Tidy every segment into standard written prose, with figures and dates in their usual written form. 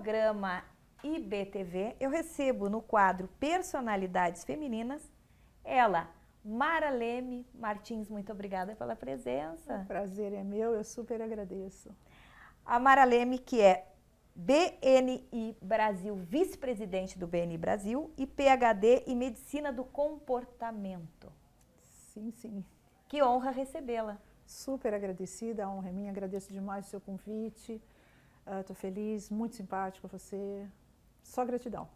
programa IBTV, eu recebo no quadro Personalidades Femininas, ela, Mara Leme Martins, muito obrigada pela presença. O prazer é meu, eu super agradeço. A Mara Leme, que é BNI Brasil, vice-presidente do BNI Brasil e PhD em Medicina do Comportamento. Sim, sim. Que honra recebê-la. Super agradecida, a honra é minha, agradeço demais o seu convite. Estou feliz, muito simpático você. Só gratidão.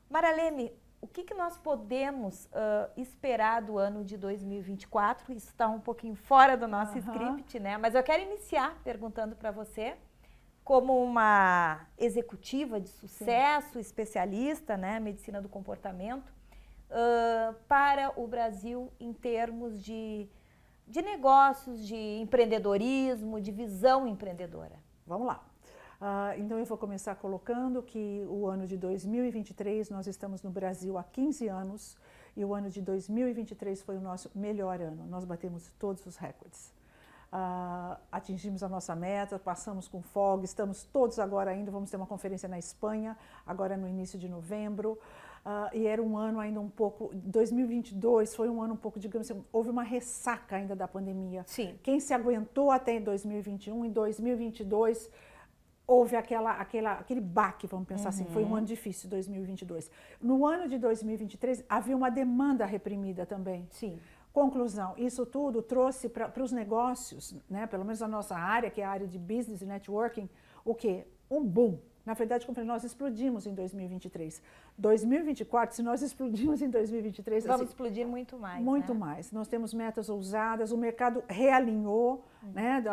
Mara Leme, o que nós podemos esperar do ano de 2024? Isso está um pouquinho fora do nosso script, né? Mas eu quero iniciar perguntando para você, como uma executiva de sucesso, sim, especialista, né, medicina do comportamento, para o Brasil em termos de negócios, de empreendedorismo, de visão empreendedora. Vamos lá. Então eu vou começar colocando que o ano de 2023, nós estamos no Brasil há 15 anos e o ano de 2023 foi o nosso melhor ano. Nós batemos todos os recordes. Atingimos a nossa meta, passamos com folga, estamos todos agora ainda, vamos ter uma conferência na Espanha, agora no início de novembro. E era um ano ainda um pouco, 2022 foi um ano um pouco, digamos assim, houve uma ressaca ainda da pandemia. Sim. Quem se aguentou até em 2021, em 2022 houve aquele baque, vamos pensar assim, foi um ano difícil, 2022. No ano de 2023 havia uma demanda reprimida também. Sim. Conclusão, isso tudo trouxe para os negócios, né, pelo menos a nossa área, que é a área de business e networking, o quê? Um boom. Na verdade, como nós explodimos em 2023. 2024, se nós explodimos em 2023... Vamos assim, explodir muito mais. Muito, né? Mais. Nós temos metas ousadas, o mercado realinhou, né?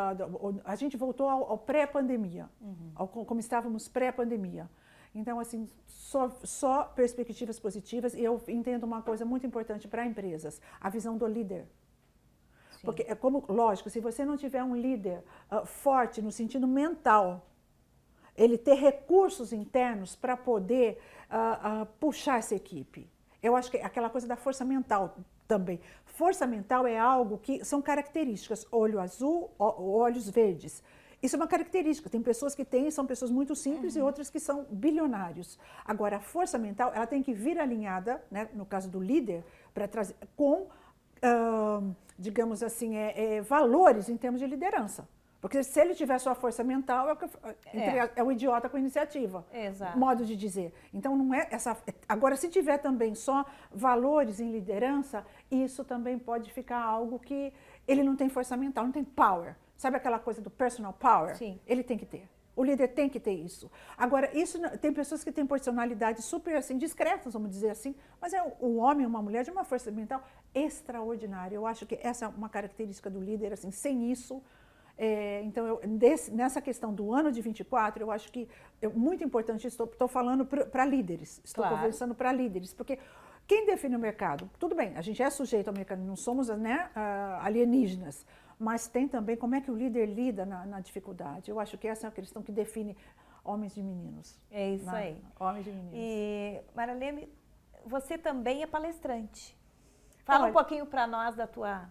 A gente voltou ao pré-pandemia, como estávamos pré-pandemia. Então, assim, só perspectivas positivas. E eu entendo uma coisa muito importante para empresas, a visão do líder. Sim. Porque, é como, lógico, se você não tiver um líder forte no sentido mental, ele ter recursos internos para poder puxar essa equipe. Eu acho que aquela coisa da força mental também. Força mental é algo que são características, olho azul, olhos verdes. Isso é uma característica, tem pessoas que têm, são pessoas muito simples e outras que são bilionários. Agora, a força mental, ela tem que vir alinhada, né, no caso do líder, para trazer com, digamos assim, valores em termos de liderança. Porque se ele tiver só a força mental, é um idiota com iniciativa. Exato. Modo de dizer. Então, não é essa... Agora, se tiver também só valores em liderança, isso também pode ficar algo que ele não tem força mental, não tem power. Sabe aquela coisa do personal power? Sim. Ele tem que ter. O líder tem que ter isso. Agora, isso tem pessoas que têm personalidades super assim, discretas, vamos dizer assim, mas é um homem, uma mulher de uma força mental extraordinária. Eu acho que essa é uma característica do líder, assim, sem isso... então, nessa questão do ano de 24, eu acho que é muito importante, estou falando para líderes, estou conversando para líderes, porque quem define o mercado? Tudo bem, a gente é sujeito ao mercado, não somos, né, alienígenas, mas tem também como é que o líder lida na dificuldade. Eu acho que essa é a questão que define homens e meninos. É isso, né? Aí. Homens e meninos. E, Mara Leme, você também é palestrante. Fala um pouquinho para nós da tua...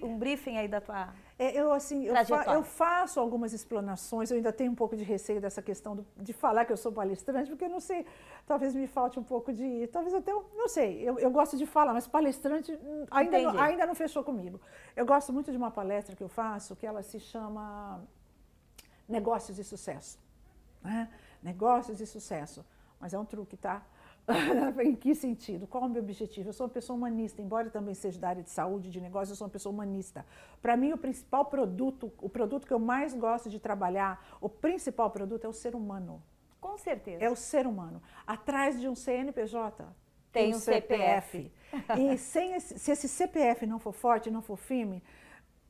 um briefing aí da tua... Eu faço algumas explanações, eu ainda tenho um pouco de receio dessa questão de falar que eu sou palestrante, porque eu não sei, talvez me falte um pouco de... Talvez até, não sei, eu gosto de falar, mas palestrante ainda não fechou comigo. Eu gosto muito de uma palestra que eu faço, que ela se chama Negócios de Sucesso. Né? Negócios de Sucesso. Mas é um truque, tá? Em que sentido? Qual é o meu objetivo? Eu sou uma pessoa humanista, embora eu também seja da área de saúde, de negócio, eu sou uma pessoa humanista. Para mim, o principal produto, o produto que eu mais gosto de trabalhar, o principal produto é o ser humano. Com certeza. É o ser humano. Atrás de um CNPJ tem um CPF. E se esse CPF não for forte, não for firme,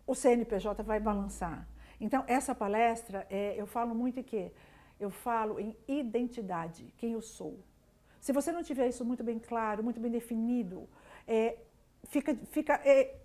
o CNPJ vai balançar. Então, essa palestra, eu falo muito em quê? Eu falo em identidade, quem eu sou. Se você não tiver isso muito bem claro, muito bem definido,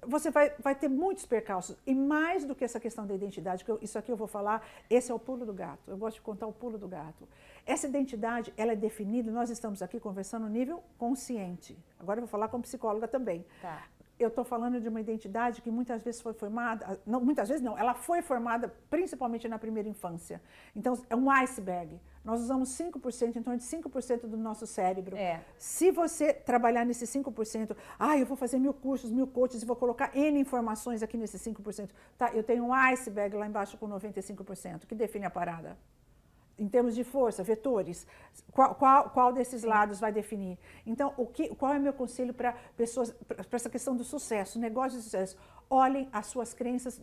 você vai ter muitos percalços. E mais do que essa questão da identidade, isso aqui eu vou falar, esse é o pulo do gato. Eu gosto de contar o pulo do gato. Essa identidade, ela é definida, nós estamos aqui conversando no nível consciente. Agora eu vou falar como psicóloga também. Tá. eu estou falando de uma identidade que muitas vezes foi formada, não, muitas vezes não, ela foi formada principalmente na primeira infância. Então, é um iceberg. Nós usamos 5%, em torno de 5% do nosso cérebro. Se você trabalhar nesses 5%, eu vou fazer 1000 cursos, 1000 coaches e vou colocar N informações aqui nesses 5%. Tá, eu tenho um iceberg lá embaixo com 95%, que define a parada. Em termos de força, vetores, qual desses lados vai definir? Então, qual é o meu conselho para pessoas, para essa questão do sucesso, negócio de sucesso? Olhem as suas crenças,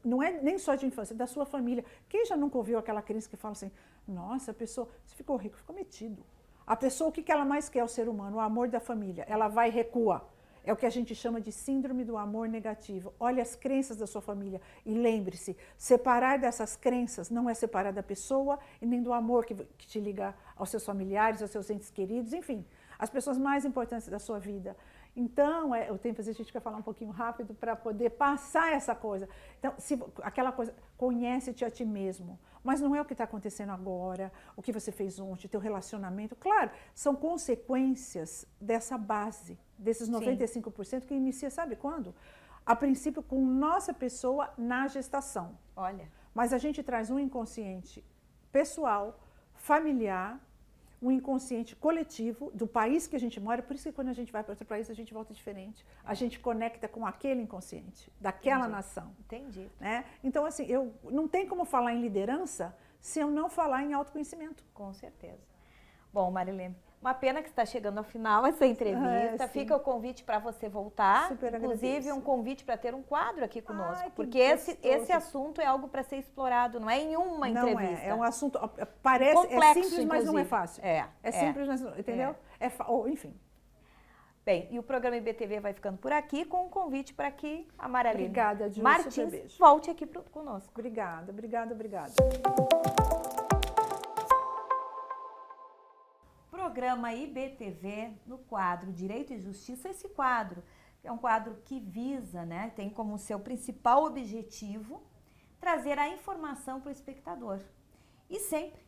não é nem só de infância, da sua família. Quem já nunca ouviu aquela crença que fala assim, nossa, a pessoa, se ficou rico, ficou metido. A pessoa, o que ela mais quer, o ser humano? O amor da família. Ela vai e recua. É o que a gente chama de síndrome do amor negativo. Olhe as crenças da sua família e lembre-se, separar dessas crenças não é separar da pessoa e nem do amor que te liga aos seus familiares, aos seus entes queridos, enfim, as pessoas mais importantes da sua vida. Então, eu tenho que fazer, a gente quer falar um pouquinho rápido para poder passar essa coisa. Então, aquela coisa, conhece-te a ti mesmo. Mas não é o que está acontecendo agora, o que você fez ontem, teu relacionamento. Claro, são consequências dessa base, desses 95% que inicia, sabe quando? A princípio, com nossa pessoa na gestação. Olha. Mas a gente traz um inconsciente pessoal, familiar, um inconsciente coletivo do país que a gente mora. Por isso que quando a gente vai para outro país, a gente volta diferente. A gente conecta com aquele inconsciente, daquela nação. Entendi. Né? Então, assim, eu não tem como falar em liderança se eu não falar em autoconhecimento. Com certeza. Bom, Marilene, uma pena que está chegando ao final essa entrevista. Fica o convite para você voltar. Super inclusive, agradeço. Um convite para ter um quadro aqui conosco. Porque gostoso. esse assunto é algo para ser explorado, não é em uma entrevista. Não é um assunto, parece, complexo, é simples, inclusive. Mas não é fácil. É simples, mas, entendeu? Enfim. Bem, e o programa IBTV vai ficando por aqui com um convite para que a Marilene Obrigada, Ju, Martins volte aqui conosco. Obrigada. Programa IBTV no quadro Direito e Justiça. Esse quadro é um quadro que visa, né, tem como seu principal objetivo trazer a informação para o espectador e sempre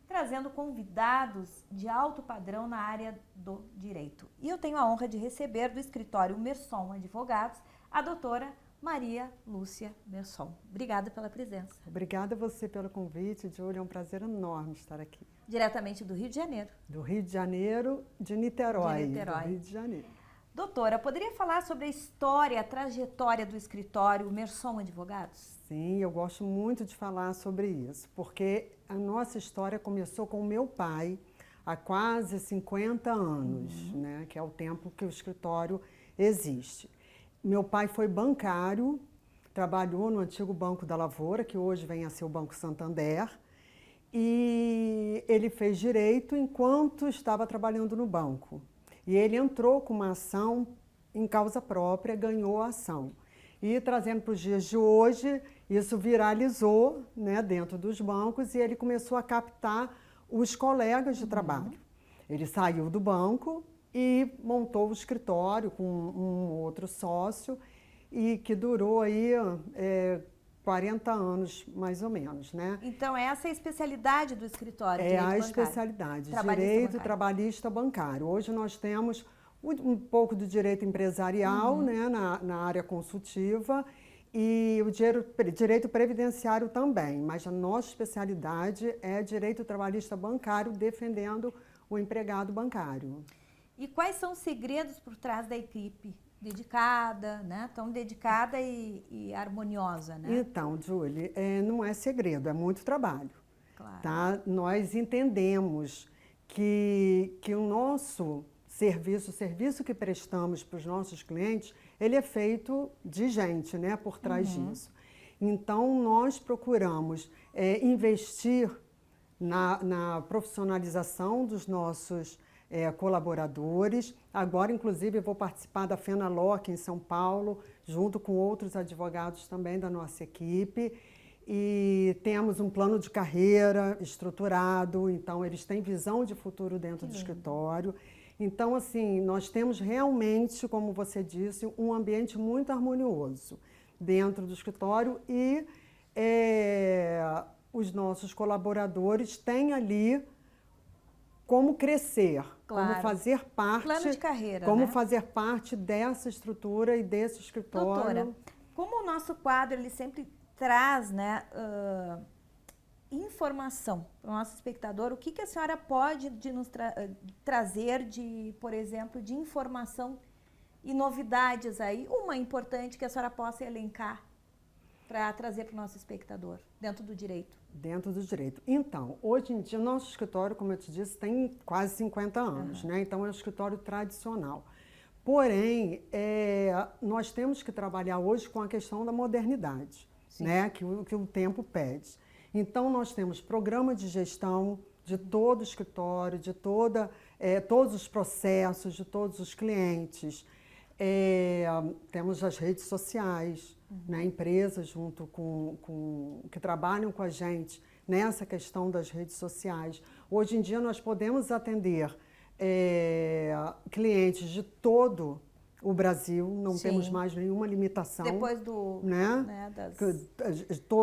trazendo convidados de alto padrão na área do direito. E eu tenho a honra de receber do escritório Merson Advogados a doutora Maria Lúcia Merson. Obrigada pela presença. Obrigada a você pelo convite, Júlia. É um prazer enorme estar aqui. Diretamente do Rio de Janeiro. Do Rio de Janeiro, de Niterói. Do Rio de Janeiro. Doutora, poderia falar sobre a história, a trajetória do escritório Merson Advogados? Sim, eu gosto muito de falar sobre isso, porque a nossa história começou com o meu pai há quase 50 anos, né, que é o tempo que o escritório existe. Meu pai foi bancário, trabalhou no antigo Banco da Lavoura, que hoje vem a ser o Banco Santander, e ele fez direito enquanto estava trabalhando no banco. E ele entrou com uma ação em causa própria, ganhou a ação. E trazendo para os dias de hoje, isso viralizou, né, dentro dos bancos e ele começou a captar os colegas de trabalho. Ele saiu do banco e montou o escritório com um outro sócio e que durou aí 40 anos, mais ou menos, né? Então, essa é a especialidade do escritório, direito bancário. Especialidade, direito trabalhista bancário. Hoje nós temos um pouco do direito empresarial, né, na área consultiva e o direito previdenciário também, mas a nossa especialidade é direito trabalhista bancário, defendendo o empregado bancário. E quais são os segredos por trás da equipe dedicada, né? Tão dedicada e harmoniosa, né? Então, Julie, não é segredo, é muito trabalho. Claro. Tá? Nós entendemos que o nosso serviço, o serviço que prestamos para os nossos clientes, ele é feito de gente, né, por trás disso. Então, nós procuramos investir na profissionalização dos nossos colaboradores. Agora, inclusive, eu vou participar da FENALOC em São Paulo, junto com outros advogados também da nossa equipe. E temos um plano de carreira estruturado, então eles têm visão de futuro dentro do escritório. Então, assim, nós temos realmente, como você disse, um ambiente muito harmonioso dentro do escritório e os nossos colaboradores têm ali como crescer, Claro. como fazer parte, Plano de carreira, como né? fazer parte dessa estrutura e desse escritório. Doutora, como o nosso quadro ele sempre traz, né, informação para o nosso espectador, o que, que a senhora pode nos trazer de, por exemplo, de informação e novidades aí, uma importante que a senhora possa elencar para trazer para o nosso espectador, dentro do direito? Dentro do direito. Então, hoje em dia, o nosso escritório, como eu te disse, tem quase 50 anos, né? Então, é um escritório tradicional. Porém, nós temos que trabalhar hoje com a questão da modernidade, né? Que o tempo pede. Então, nós temos programa de gestão de todo o escritório, de todos os processos, de todos os clientes. Temos as redes sociais, né? Empresas junto que trabalham com a gente nessa questão das redes sociais. Hoje em dia, nós podemos atender clientes de todo o Brasil, não temos mais nenhuma limitação. Depois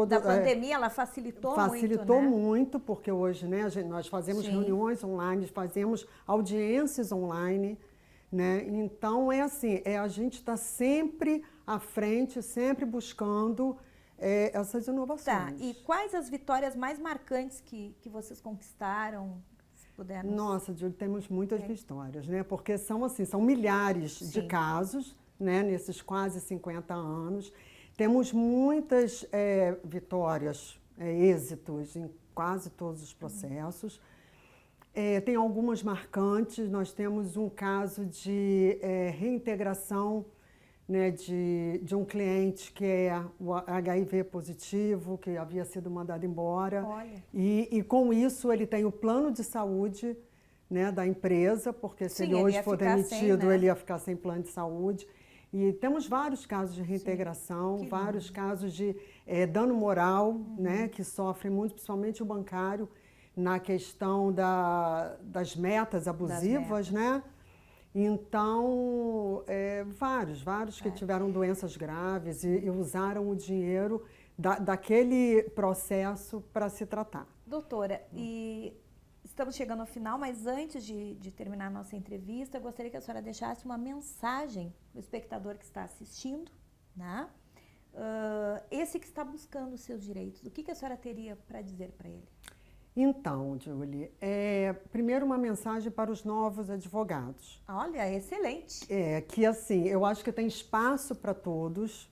da pandemia, ela facilitou muito, Facilitou muito, porque hoje, né, nós fazemos reuniões online, fazemos audiências online, né? Então, assim, a gente está sempre à frente, sempre buscando essas inovações. Tá, e quais as vitórias mais marcantes que vocês conquistaram? Nossa, Júlia, temos muitas vitórias, né? Porque são milhares de casos, né? Nesses quase 50 anos. Temos muitas vitórias, êxitos em quase todos os processos. Tem algumas marcantes. Nós temos um caso de reintegração, né, de um cliente que é o HIV positivo, que havia sido mandado embora. Olha. E com isso ele tem o plano de saúde, né, da empresa, porque se ele hoje for demitido, ele ia ficar sem plano de saúde. E temos vários casos de reintegração, vários casos de dano moral, né, que sofre muito, principalmente o bancário, na questão das metas abusivas, né? Então, vários que tiveram doenças graves e usaram o dinheiro daquele processo para se tratar. Doutora, e estamos chegando ao final, mas antes de terminar a nossa entrevista, eu gostaria que a senhora deixasse uma mensagem para o espectador que está assistindo, né? Esse que está buscando os seus direitos, o que a senhora teria para dizer para ele? Então, Julie, primeiro uma mensagem para os novos advogados. Olha, excelente. Que assim, eu acho que tem espaço para todos,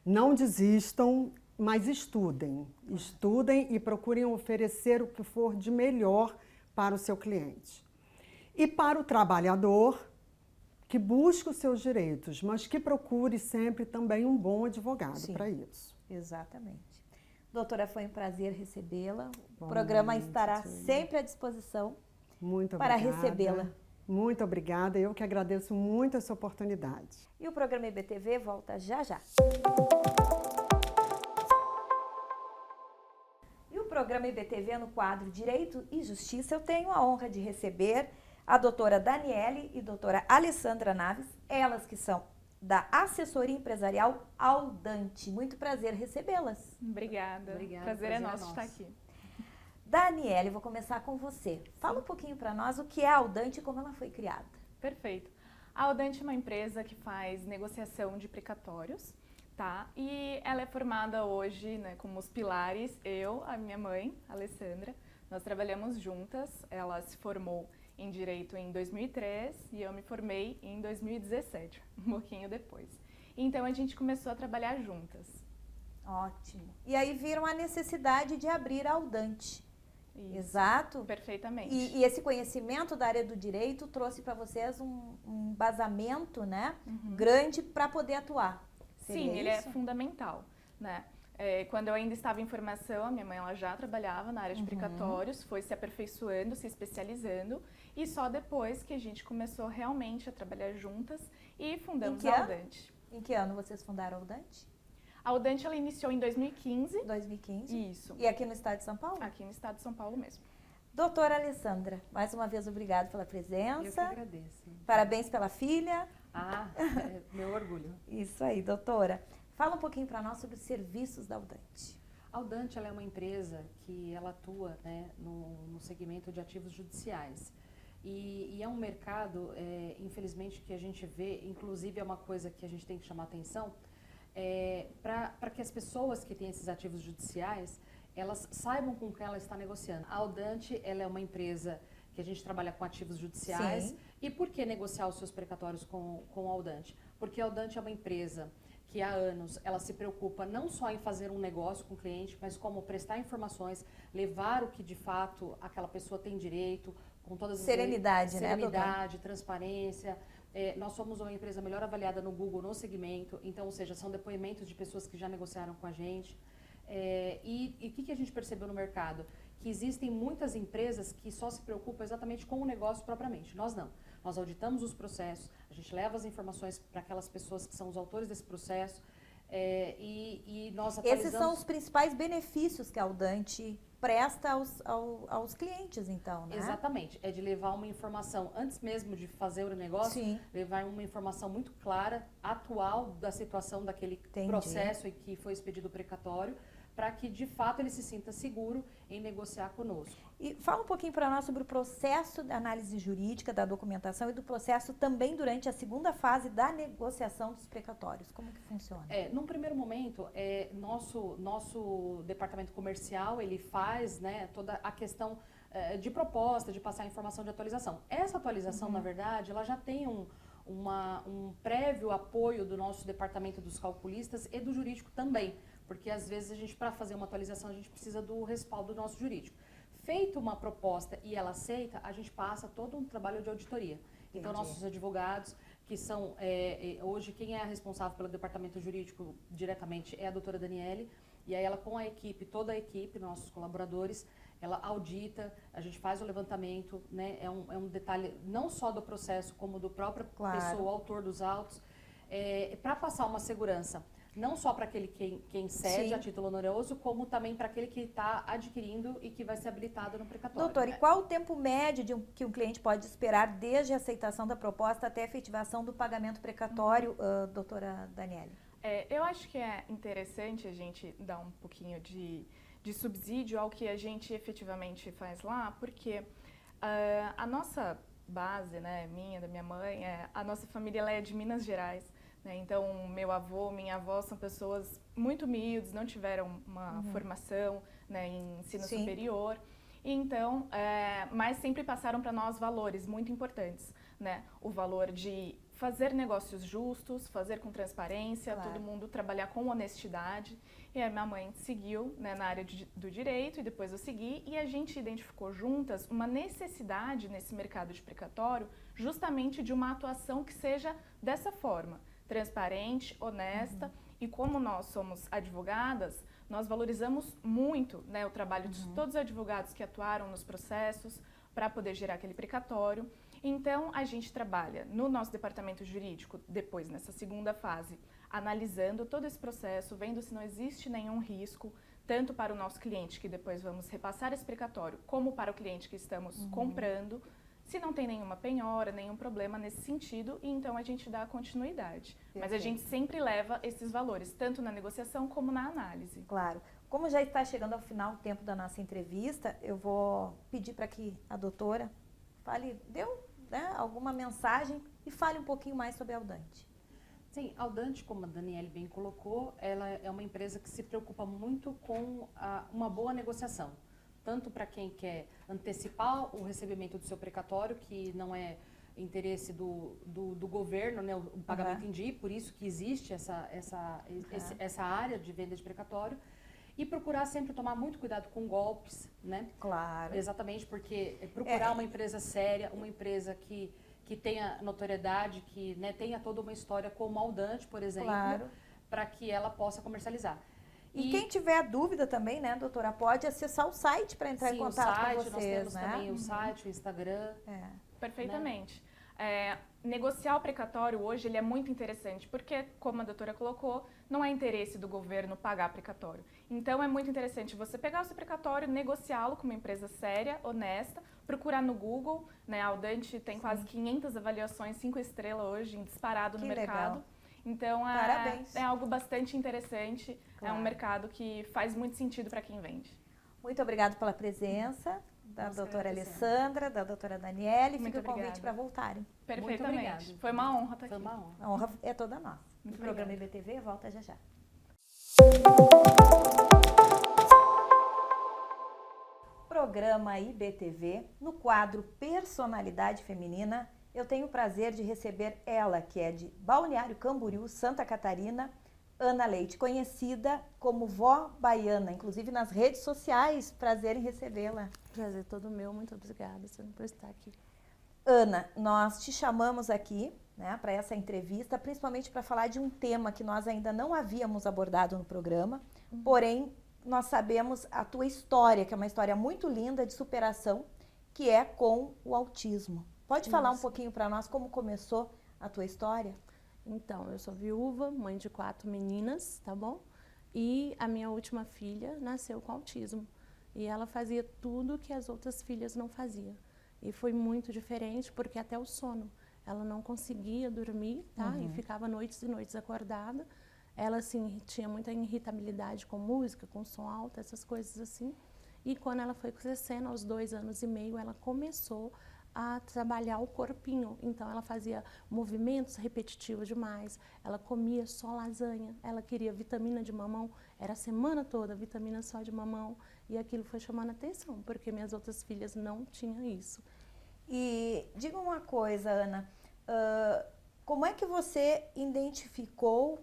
não desistam, mas estudem. Estudem e procurem oferecer o que for de melhor para o seu cliente. E para o trabalhador, que busque os seus direitos, mas que procure sempre também um bom advogado para isso. Exatamente. Doutora, foi um prazer recebê-la. O programa estará sempre à disposição para recebê-la. Muito obrigada. Eu que agradeço muito essa oportunidade. E o programa IBTV volta já já. E o programa IBTV no quadro Direito e Justiça, eu tenho a honra de receber a doutora Daniele e doutora Alessandra Naves, elas que são da assessoria empresarial Audante. Muito prazer recebê-las. Obrigada. Prazer é nosso estar aqui. Daniele, vou começar com você. Fala um pouquinho para nós o que é a Audante e como ela foi criada. Perfeito. A Audante é uma empresa que faz negociação de precatórios, tá? E ela é formada hoje, né, como os pilares, a minha mãe, a Alessandra. Nós trabalhamos juntas. Ela se formou em Direito em 2003 e eu me formei em 2017, um pouquinho depois. Então, a gente começou a trabalhar juntas. Ótimo. E aí viram a necessidade de abrir a Audante. Isso. Exato? Perfeitamente. E esse conhecimento da área do direito trouxe para vocês um embasamento, né, grande para poder atuar. Sim, ele é fundamental, né? Quando eu ainda estava em formação, a minha mãe ela já trabalhava na área de precatórios, foi se aperfeiçoando, se especializando, e só depois que a gente começou realmente a trabalhar juntas e fundamos a Audante. Em que ano vocês fundaram a Audante? A Audante ela iniciou em 2015. 2015? Isso. E aqui no estado de São Paulo? Aqui no estado de São Paulo mesmo. Doutora Alessandra, mais uma vez obrigada pela presença. Eu que agradeço. Parabéns pela filha. Meu orgulho. Isso aí, doutora. Fala um pouquinho para nós sobre os serviços da Audante. A Audante ela é uma empresa que ela atua, né, no segmento de ativos judiciais. E é um mercado, infelizmente, que a gente vê, inclusive é uma coisa que a gente tem que chamar atenção, para que as pessoas que têm esses ativos judiciais, elas saibam com quem ela está negociando. A Audante ela é uma empresa que a gente trabalha com ativos judiciais. Sim. E por que negociar os seus precatórios com a Audante? Porque a Audante é uma empresa que há anos ela se preocupa não só em fazer um negócio com o cliente, mas como prestar informações, levar o que de fato aquela pessoa tem direito, com todas as serenidade, né, serenidade, transparência. Nós somos uma empresa melhor avaliada no Google no segmento, então, ou seja, são depoimentos de pessoas que já negociaram com a gente. E o que a gente percebeu no mercado? Que existem muitas empresas que só se preocupam exatamente com o negócio propriamente. Nós não. Nós auditamos os processos, a gente leva as informações para aquelas pessoas que são os autores desse processo e nós atualizamos... Esses são os principais benefícios que a Audante presta aos clientes, então, né? Exatamente. É de levar uma informação, antes mesmo de fazer o negócio, sim, levar uma informação muito clara, atual da situação daquele processo em que foi expedido o precatório, para que, de fato, ele se sinta seguro em negociar conosco. E fala um pouquinho para nós sobre o processo da análise jurídica, da documentação e do processo também durante a segunda fase da negociação dos precatórios. Como que funciona? Num primeiro momento, nosso departamento comercial, ele faz, né, toda a questão de proposta, de passar informação de atualização. Essa atualização, na verdade, ela já tem um prévio apoio do nosso departamento dos calculistas e do jurídico também. Porque, às vezes, a gente, para fazer uma atualização, a gente precisa do respaldo do nosso jurídico. Feita uma proposta e ela aceita, a gente passa todo um trabalho de auditoria. Entendi. Então, nossos advogados, que são, hoje, quem é responsável pelo departamento jurídico diretamente é a doutora Daniele, e aí ela, com a equipe, toda a equipe, nossos colaboradores, ela audita, a gente faz o levantamento, né? É um detalhe não só do processo, como do próprio pessoa, autor dos autos, para passar uma segurança. Não só para aquele quem cede a título oneroso, como também para aquele que está adquirindo e que vai ser habilitado no precatório. Doutor, e qual o tempo médio que um cliente pode esperar desde a aceitação da proposta até a efetivação do pagamento precatório, doutora Daniele? Eu acho que é interessante a gente dar um pouquinho de subsídio ao que a gente efetivamente faz lá, porque a nossa base, né, minha, da minha mãe, a nossa família ela é de Minas Gerais. Então, meu avô, minha avó são pessoas muito humildes, não tiveram uma formação, né, em ensino superior. Então, mas sempre passaram para nós valores muito importantes, né? O valor de fazer negócios justos, fazer com transparência, todo mundo trabalhar com honestidade. E a minha mãe seguiu, né, na área do direito e depois eu segui. E a gente identificou juntas uma necessidade nesse mercado de precatório justamente de uma atuação que seja dessa forma. Transparente, honesta, e como nós somos advogadas, nós valorizamos muito, né, o trabalho de todos os advogados que atuaram nos processos para poder gerar aquele precatório. Então, a gente trabalha no nosso departamento jurídico, depois nessa segunda fase, analisando todo esse processo, vendo se não existe nenhum risco, tanto para o nosso cliente, que depois vamos repassar esse precatório, como para o cliente que estamos comprando, se não tem nenhuma penhora, nenhum problema nesse sentido, e então a gente dá continuidade. Perfeito. Mas a gente sempre leva esses valores, tanto na negociação como na análise. Claro. Como já está chegando ao final do tempo da nossa entrevista, eu vou pedir para que a doutora alguma mensagem e fale um pouquinho mais sobre a Audante. Sim, a Audante, como a Daniele bem colocou, ela é uma empresa que se preocupa muito com uma boa negociação. Tanto para quem quer antecipar o recebimento do seu precatório, que não é interesse do governo, né, o pagamento em dia, por isso que existe essa área de venda de precatório, e procurar sempre tomar muito cuidado com golpes, né? Claro. Exatamente, porque procurar uma empresa séria, uma empresa que tenha notoriedade, que, né, tenha toda uma história como a Audante, por exemplo, para que ela possa comercializar. E quem tiver dúvida também, né, doutora, pode acessar o site para entrar em contato com vocês, nós temos né? também o site, o Instagram. Perfeitamente. Né? Negociar o precatório hoje ele é muito interessante, porque, como a doutora colocou, não é interesse do governo pagar precatório. Então, é muito interessante você pegar o seu precatório, negociá-lo com uma empresa séria, honesta, procurar no Google, né? A Audante tem quase 500 avaliações 5 estrelas hoje, disparado no mercado. Legal. Então, Parabéns. é algo bastante interessante. Claro. É um mercado que faz muito sentido para quem vende. Muito obrigada pela presença da Nós doutora agradecemos. Alessandra, da doutora Daniele. Muito Fica o convite obrigada. para voltarem. Perfeitamente. obrigada. Foi uma honra estar Foi aqui. uma honra. A honra é toda nossa. Muito O programa obrigada. IBTV volta já já. Programa IBTV, no quadro Personalidade Feminina, eu tenho o prazer de receber ela, que é de Balneário Camboriú, Santa Catarina, Ana Leite, conhecida como Vó Baiana, inclusive nas redes sociais. Prazer em recebê-la. Prazer todo meu, muito obrigada por estar aqui. Ana, nós te chamamos aqui, né, para essa entrevista, principalmente para falar de um tema que nós ainda não havíamos abordado no programa, porém nós sabemos a tua história, que é uma história muito linda de superação, que é com o autismo. Pode falar um pouquinho para nós como começou a tua história? Então, eu sou viúva, mãe de 4 meninas, tá bom? E a minha última filha nasceu com autismo. E ela fazia tudo que as outras filhas não faziam. E foi muito diferente, porque até o sono. Ela não conseguia dormir, tá? E ficava noites e noites acordada. Ela, assim, tinha muita irritabilidade com música, com som alto, essas coisas assim. E quando ela foi crescendo, aos 2 anos e meio, ela começou a trabalhar o corpinho. Então, ela fazia movimentos repetitivos demais. Ela comia só lasanha. Ela queria vitamina de mamão. Era a semana toda vitamina só de mamão. E aquilo foi chamando a atenção, porque minhas outras filhas não tinham isso. E diga uma coisa, Ana, como é que você identificou,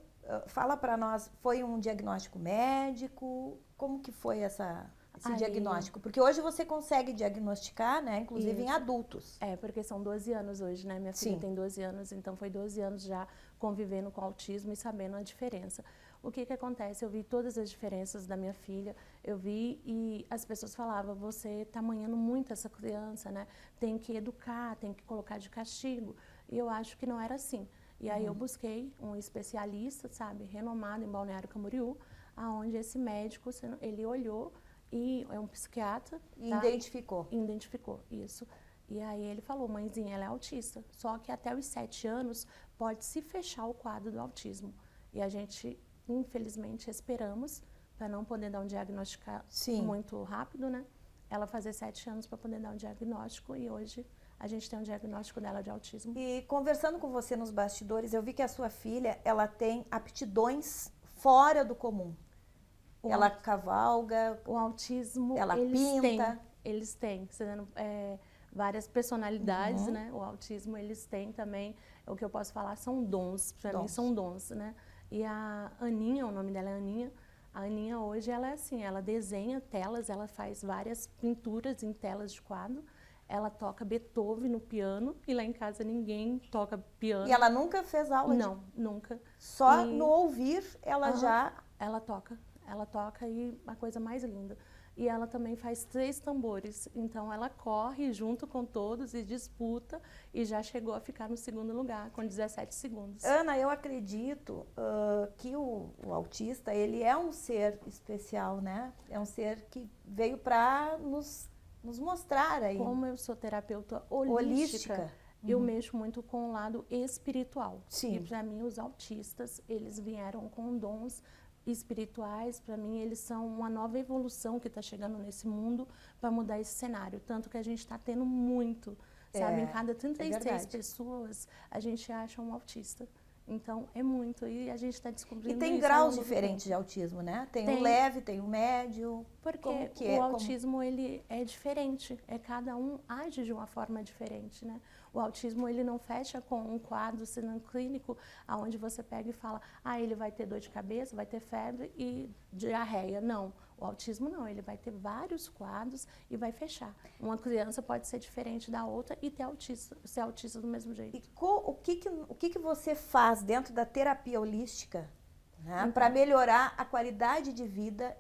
fala para nós, foi um diagnóstico médico? Como que foi esse Aí- diagnóstico? Porque hoje você consegue diagnosticar, né, inclusive em Isso. adultos. É, porque são 12 anos hoje, né? Minha filha Sim. tem 12 anos, então foi 12 anos já convivendo com autismo e sabendo a diferença. O que acontece? Eu vi todas as diferenças da minha filha, eu vi e as pessoas falavam, você está manhando muito essa criança, né? Tem que educar, tem que colocar de castigo. E eu acho que não era assim. E aí eu busquei um especialista, sabe, renomado em Balneário Camboriú, aonde esse médico, ele olhou e é um psiquiatra, E tá? identificou. Identificou, isso. E aí ele falou, mãezinha, ela é autista. Só que até os 7 anos pode se fechar o quadro do autismo. E a gente, infelizmente, esperamos, para não poder dar um diagnóstico Sim. muito rápido, né? Ela fazer 7 anos para poder dar um diagnóstico e hoje a gente tem um diagnóstico dela de autismo. E conversando com você nos bastidores, eu vi que a sua filha, ela tem aptidões fora do comum. Ela cavalga, O autismo, ela eles pinta. eles têm, várias personalidades, né? O autismo, eles têm também, o que eu posso falar são dons, para mim Dons. são dons, né? E a Aninha, o nome dela é Aninha, a Aninha hoje, ela é assim, ela desenha telas, ela faz várias pinturas em telas de quadro, ela toca Beethoven no piano, e lá em casa ninguém toca piano. E ela nunca fez aula de... Não, nunca. Só E- no ouvir, ela Aham. já... Ela toca e a coisa mais linda. E ela também faz 3 tambores, então ela corre junto com todos e disputa e já chegou a ficar no 2º lugar, com 17 segundos. Ana, eu acredito que o autista, ele é um ser especial, né? É um ser que veio para nos mostrar aí. Como eu sou terapeuta Holística. holística, eu mexo muito com o lado espiritual. Sim. E para mim, os autistas, eles vieram com dons espirituais. Para mim, eles são uma nova evolução que está chegando nesse mundo para mudar esse cenário. Tanto que a gente está tendo muito, sabe? Em cada 36 verdade. pessoas, a gente acha um autista. Então, é muito. E a gente está E descobrindo tem isso graus ao longo do diferentes tempo. de autismo, né? Tem o Tem. leve, tem o médio. Porque Como que o é? autismo, ele é diferente, cada um age de uma forma diferente, né? O autismo, ele não fecha com um quadro clínico, onde você pega e fala, ele vai ter dor de cabeça, vai ter febre e diarreia. Não, o autismo não, ele vai ter vários quadros e vai fechar. Uma criança pode ser diferente da outra e ser autista do mesmo jeito. E o que você faz dentro da terapia holística, né, Então. para melhorar a qualidade de vida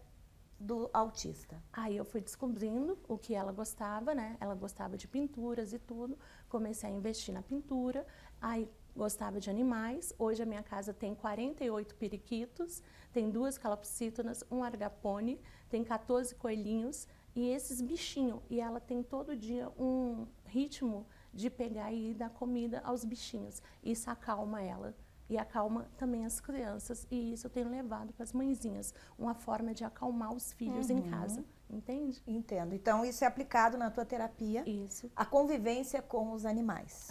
do autista? Aí eu fui descobrindo o que ela gostava, né? Ela gostava de pinturas e tudo. Comecei a investir na pintura. Aí gostava de animais. Hoje a minha casa tem 48 periquitos, tem 2 calopsítonas, um argapone, tem 14 coelhinhos e esses bichinhos. E ela tem todo dia um ritmo de pegar e dar comida aos bichinhos. Isso acalma ela. e acalma também as crianças. E isso eu tenho levado para as mãezinhas, uma forma de acalmar os filhos em casa, entende? Entendo. Então, isso é aplicado na tua terapia, Isso. a convivência com os animais.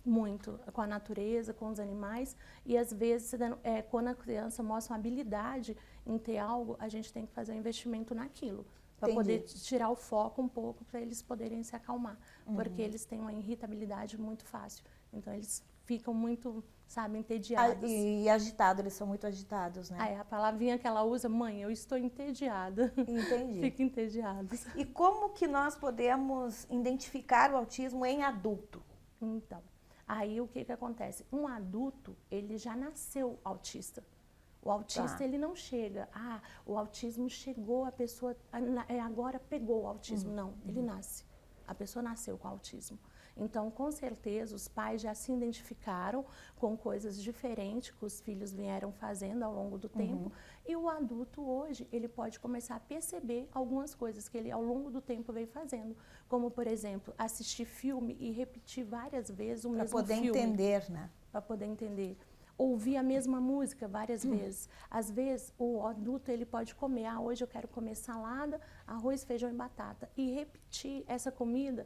Muito, com a natureza, com os animais. E às vezes, quando a criança mostra uma habilidade em ter algo, a gente tem que fazer um investimento naquilo. Para poder tirar o foco um pouco, para eles poderem se acalmar. Porque eles têm uma irritabilidade muito fácil. Então, eles ficam muito, sabe, entediados. E agitados, eles são muito agitados, né? Aí a palavrinha que ela usa, mãe, eu estou entediada. Entendi. Fica entediados. E como que nós podemos identificar o autismo em adulto? Então, aí o que acontece? Um adulto, ele já nasceu autista. O autista, ele não chega, o autismo chegou, a pessoa agora pegou o autismo. Não, ele nasce. A pessoa nasceu com autismo. Então, com certeza, os pais já se identificaram com coisas diferentes que os filhos vieram fazendo ao longo do tempo. E o adulto hoje, ele pode começar a perceber algumas coisas que ele ao longo do tempo veio fazendo. Como, por exemplo, assistir filme e repetir várias vezes o mesmo filme. Para poder entender, né? Para poder entender. Ouvir a mesma música várias vezes. Às vezes, o adulto ele pode comer, hoje eu quero comer salada, arroz, feijão e batata. E repetir essa comida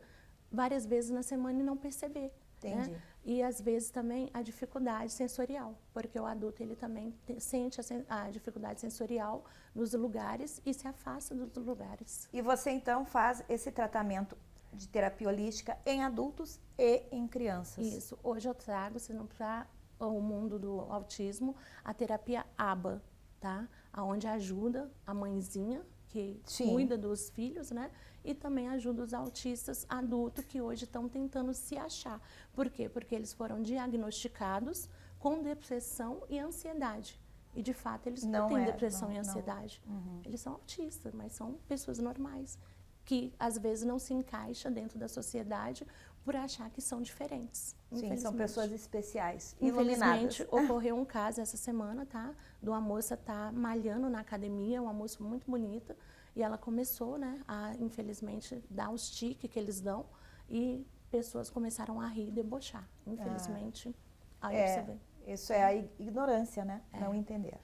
várias vezes na semana e não perceber. Entendi. Né? E às vezes também a dificuldade sensorial, porque o adulto ele também sente a dificuldade sensorial nos lugares e se afasta dos lugares. E você então faz esse tratamento de terapia holística em adultos e em crianças? Isso. Hoje eu trago, para o mundo do autismo, a terapia ABA, tá? Onde ajuda a mãezinha que cuida dos filhos, né? E também ajuda os autistas adultos que hoje estão tentando se achar. Por quê? Porque eles foram diagnosticados com depressão e ansiedade. E, de fato, eles não têm depressão e ansiedade. Eles são autistas, mas são pessoas normais, que às vezes não se encaixam dentro da sociedade por achar que são diferentes. Sim, são pessoas especiais, iluminadas. Infelizmente, ocorreu um caso essa semana, tá? De uma moça tá malhando na academia, uma moça muito bonita, e ela começou, né, a, infelizmente, dar os tiques que eles dão, e pessoas começaram a rir e debochar. Infelizmente, aí você vê. Isso é a ignorância, né? Não entender.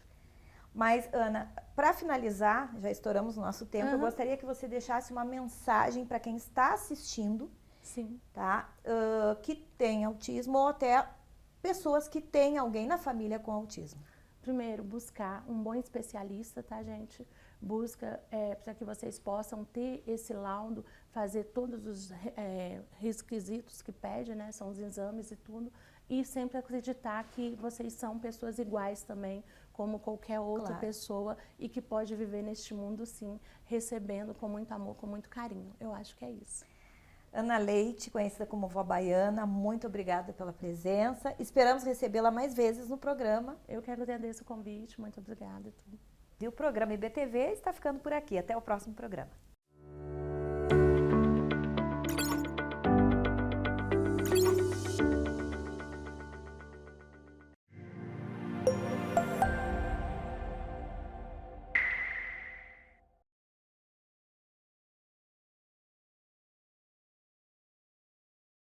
Mas, Ana, para finalizar, já estouramos o nosso tempo, eu gostaria que você deixasse uma mensagem para quem está assistindo, Sim. tá? Que tem autismo ou até pessoas que têm alguém na família com autismo. Primeiro, buscar um bom especialista, tá, gente? Busca para que vocês possam ter esse laudo, fazer todos os requisitos que pede, né? São os exames e tudo. E sempre acreditar que vocês são pessoas iguais também, como qualquer outra pessoa, e que pode viver neste mundo, sim, recebendo com muito amor, com muito carinho. Eu acho que é isso. Ana Leite, conhecida como Vó Baiana, muito obrigada pela presença. Esperamos recebê-la mais vezes no programa. Eu que agradeço o convite, muito obrigada. E o programa IBTV está ficando por aqui. Até o próximo programa.